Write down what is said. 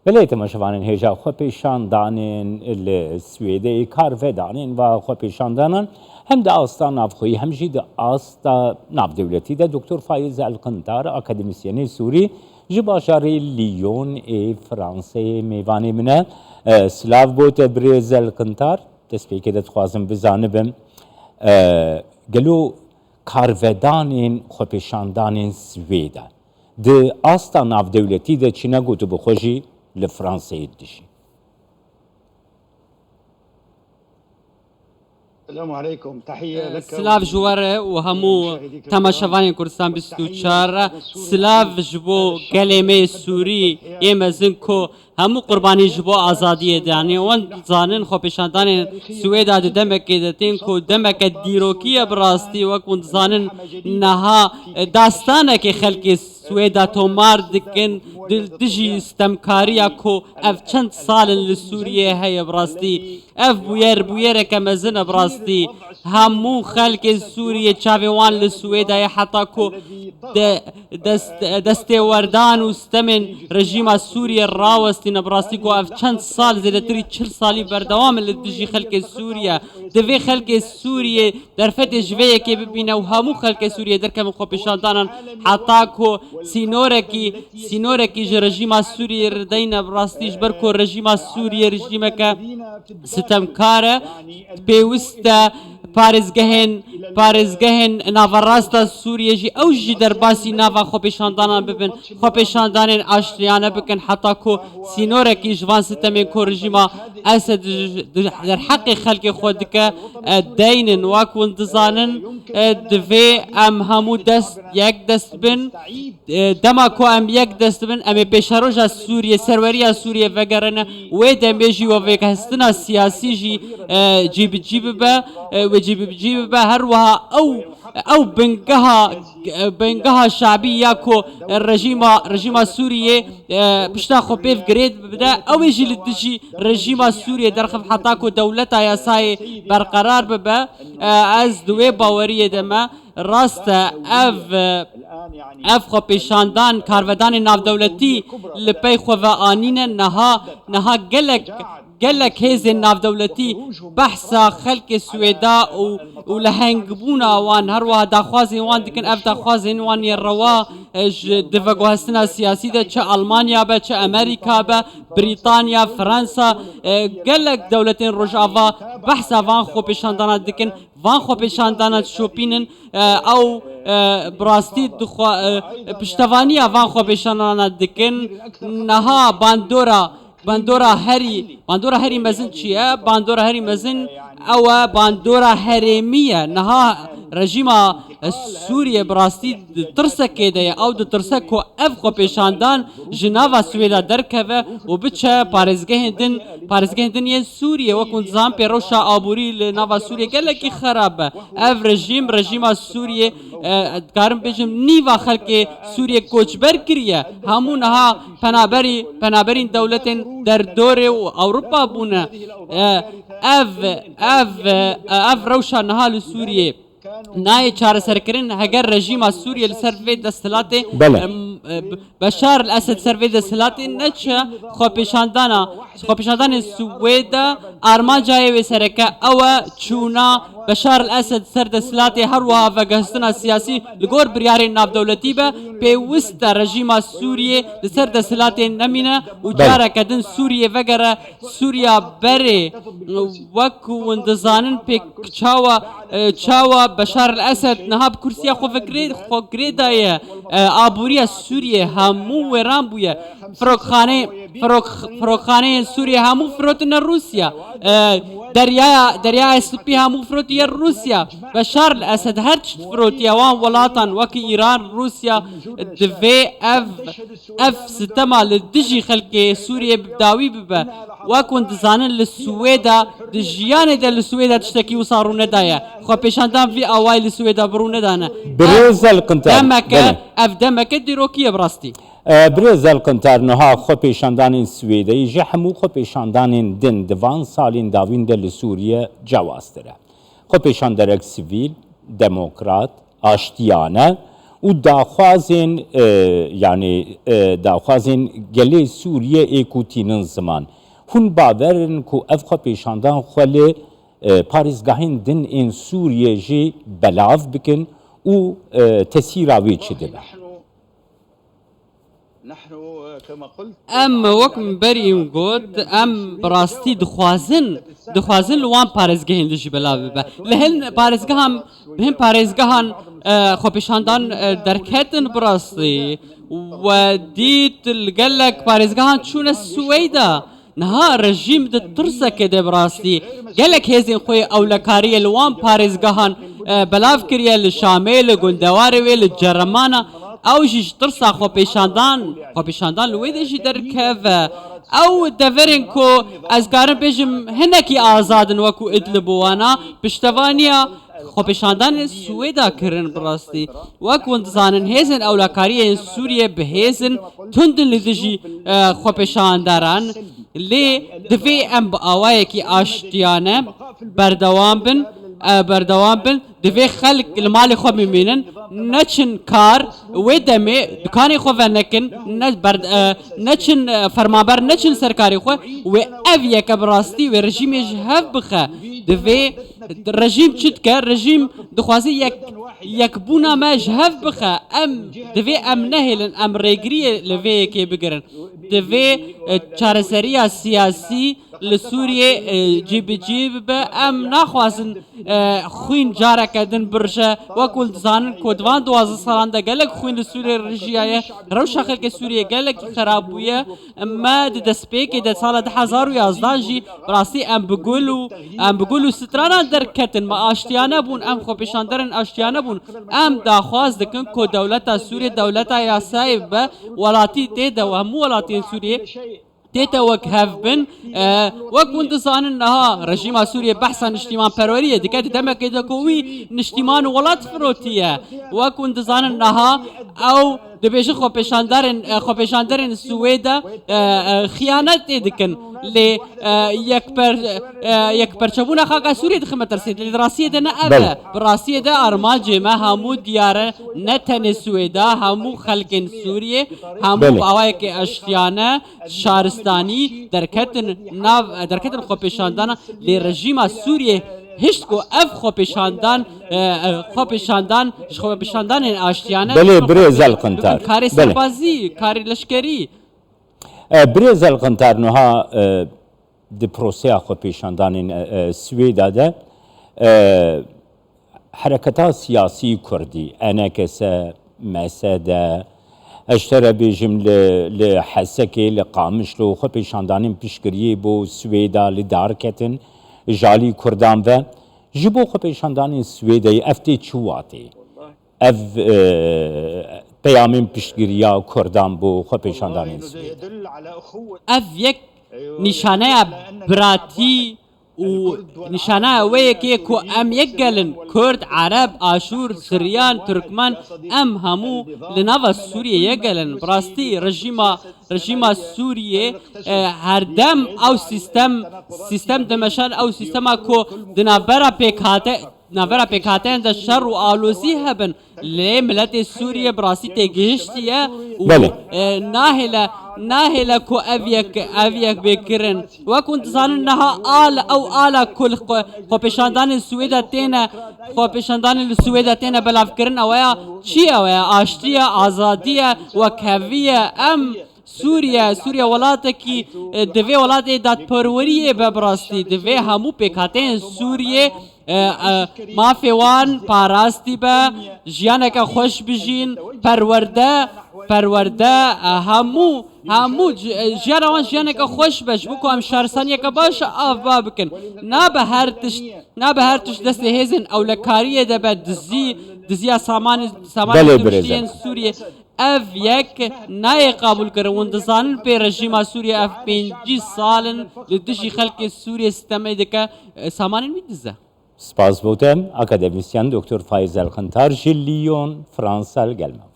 بله تماشاوانین هجا خو پیشاندانین السویدی کارفدانین و خو پیشاندانان هم ده آستا نافخویی هم جی ده آستا ناف دولتی ده دکتر فایز القنطار اکادمیسیون سوری جباشاری لیون فرانسه میوانی منه سلاو بوت بریز القنطار تسبیکی ده تخوازم بزانبم گلو کارفدانین خو پیشاندانین سویده ده آستا ناف دولتی ده چینه گوتو بخوشی لفرانسه دشي. السلام عليكم تحية لك سلاف جواره وهمو تماشاواني كردستان 24 سلاف جبو كلمه سوري يمزن كو همو قرباني جبو آزادیه يعني وان زانن خو پیشاندان سويدا دمك دتين كو دمك ديروكيه براستی وكون زانن نها داستانه که خلق سويدا تومار دكن دجي استمكاريا كو اف چند سال لسوريا هي براستی اف بوير كمزن براستی همو خلق سوريا چاوان لسويدا حتى كو دستوردان واستمن رژیم سوريا راوستي نبراستی کو اف چند سال زیاتری 40 سالی بردوام لدجی خلق سوریا دوی خلق سوریا در فتح جویه که ببینه و همو خلق سوریا در کم خو پیشاندانان حتی کو سینورکی ج رژیم سوریا ردین براستی جبر کو رژیم سوریا رژیم که ستمکاره پیوسته پارێزگەهێن ناوەڕاستە سووریەژی ئەو ژی دەرباسی ناوا خۆپێشاندانان ببن خۆپێشاندانێن ئاشتیانە بکەن حتا کۆ سینۆرێکی ژوان ستەمێن کۆ ڕژیما ئەسە دەرحەقی خەلکی خۆ دکە دەینن واکوون دزانن دەوێ ئەم هەموو یەک دەست بن دەما کۆ ئەم یەک دەست بن ئەمێ پێشەڕۆژە سووریە سەروەریە سووریە ڤەگەرەنە وێ دەمێژی وەڤێکە هەستنا سیاسیژی جیبجی ببە جيب هروها او بنقها شعبيه كو الرجيم السوري بشتا خو بيف جريد بدا او يجي للدجي رجيم السوري درخف حتاكو دولتها يا ساي برقرار ببا از دوي باوريه دما راست اف خو پیشاندان کارودان ناو دولتی لپی خو و آنین نها گلک هیز ناو دولتی بحثا خلق سویدا و لهنگبونا وان هروا داخوازی وان دکن اف داخوازی وان یروا دفقو هستنا سیاسی ده چه آلمانیا با چه امریکا با بریتانیا فرانسا گلک دولتین رجاوا بحثا وان خو پیشاندانا دکن وان خو پیشاندانا شوپینن او براستی پشتوانی وان خو پیشاندانا دکن نها باندورا هری مزن چیه؟ باندورا هری مزن او باندورا هریمیه نها رژیم سوریه براستی ترسکه ده او د ترسکو اف خو پیشاندان جناوا سویدا درکوه و بچه پارزگهندن یه سوریه وکن زام پیروشا آبوری لناوا سوریه گلکی خرابه اف رژیم سوریه کارم بجم نیوا خلق سوریه کوچبر کریه همون ها پنابرین دولتن در دور اوروپا بونه اف روشا نهال سوریه نای چار سرکرین هگر رژیم سوریه لسر في دستلات بشار الاسد سر في دستلات نچ خو پیشاندان سویدا ارمان جای و سرکه او چونا بشار الاسد سر دستلات هر وها فگستنا سیاسی لگور بریار ناف دولتی به پیوست رژیم سوریه لسر دستلات نمینه و جاره کدن سوریه وگره سوریا بره وکو وندزانن پی چاوا بشار الاسد نهاب کرسیا خو فکری دایه آبوری سوریه همو وران بویه فروخانه سوریه همو فروتن روسیا دریای سپی همو فروتی روسیا بشار الاسد هرچ فروتی وان ولاتان وکی ایران روسیا دوی اف ستما لدجی خلق سوریه بداوی ببه وکن دزانن لسویدا دجیان ده لسویدا تشتکی و صارونه دایه خو پیشاندان في اوایل لسویدا برونه دانه بريز القنطار دمك دیروکیه براستی بريز القنطار نها خو پیشاندان سویدی جه همو خو پیشاندان دن دوان سالین داوین ده لسوریه جواستره خو پیشاندرک سیویل دموکرات آشتیانه و داخوازن يعني داخوازن گلی سوریه ایکوتینن زمان هون باورن کو اف خو پیشاندان خلی پاریزگاهین دن این سوریه جی بلاف بکن و تسیراوی چی دبه نحن كما قلت ام وكم بريم قد ام براستي دخوازن لوان پارزگهين لجي بلا ببا لهن پارزگهم بهم پارزگهان خو پیشاندان درکتن براستی و ديت القلق پارزگهان چون السويدا نها رژیم د ترسه کې د براستی گلک هزین خوی اولکاری لوان پارزگهان بلاف کریه لشامل گندوار ویل جرمانا او جيش ترسا خو پیشاندان لوی دیجی در که او دورن کو از گارن بیجم هنکی آزادن وکو ادلبوانا پشتوانیا خو پیشاندان سویدا کرن براستی وکو انتظانن هیزن اولاکاری سوریه به هیزن تندن لدیجی خو پیشانداران لی دفی ام با آوائه کی آشتیانه بردوام بن دفي خلق المال خو ميمينن نچن كار ودمي دكاني خو ونكن نچن فرمانبر نچن سركاري خو و افيا كبراستي و رژيم جهف بخه دفي رژيم چت كر رژيم دخوازي يك بونا ما جهف بخه ام دفي ام نهلن ام ريگري لفي كي بگرن دفي چارسريا سياسي لسوريا جيب ام ناخوازن خوين جارك دن برشا وكل زانن كودوان دوازه سالان دا گلک خوين لسوريا رجيايه روشا خلق سوريا گلک خرابويه ما دسبيك د سال 2011 جي براسي ام بقولو سترانا دركتن ما اشتيانه بون ام خو پیشاندرن اشتيانه بون ام داخواز دكن كو دولتا سوريا دولتا يا سايب ولاتي تيدا وهم ولاتي سوريا تيتا وك هاف بن وك وندزان انها رژیم سوريا بحثا نشتیمان پروریه دکات دمک دکوی نشتیمان ولات فروتیه وك وندزان انها او دبیش خو پیشاندارن سویدا خیانت دکن لی یک پرچبونه خاکا سوريا دخمه ترسید لی دراسیه ده نه ابه براسیه ده ارماج ما همو دیاره نتن سویدا همو خلق سوريا همو اوای که اشتیانه شارستانی درکتن خو پیشاندان لی رژیم سوريا هشت کو اف خو پیشاندان آشتیانه بله برز القنطار کاری سربازی کاری لشکری برز القنطار نها د پروسیا خو پیشاندان سویدا ده حرکتا سیاسی کردی انکسه مسده اشترى بجم لحسكي لقامش لو خو پیشاندانین پیشگیری بو سویدا لدارکتن جالی کردان و جبو خو پیشاندانین سویدای افتی چواتی اف پیامین پیشگیریا کردان بو خو پیشاندانین سویدا اف یک نشانه براتی و نشانه ويكي كو ام يقلن كرد عرب اشور سريان تركمان ام همو لنافا سوريا يقلن براستي رژیم سوريا هردم او سيستم دمشان او سيستما كو دنابرا بيكاته عند الشر وآلوزي هبن ليه ملت سوريا براسي تيجيشتيا ناهلا كو افيك بكرن وكنت ظن انها آل كل خو پیشاندان السويدا تينا بلافكرن اويا چي اويا اشتيا آزادية وكهوية ام سوريا ولاتكي دوی ولات داد پروریه ببراستی دوی همو پیکاتین سوریه مافیوان پاراستی با جیانک خوش بجین پرورده همو جیانک خوش بش بکو هم شهرستانی که باش آفا بکن نا به هر تش دست هیزن اولکاریه ده به دزیا سامان دمشتین سوریه اف یک نای قبول کرد و انتظارن پی رژیم سوریه اف 5 سالن لدشی خلق سوریه ستمه دکه سامانن میدزه سپاس بودم اکادمیسین دکتر فایز القنطار جلیون فرانسال gelme.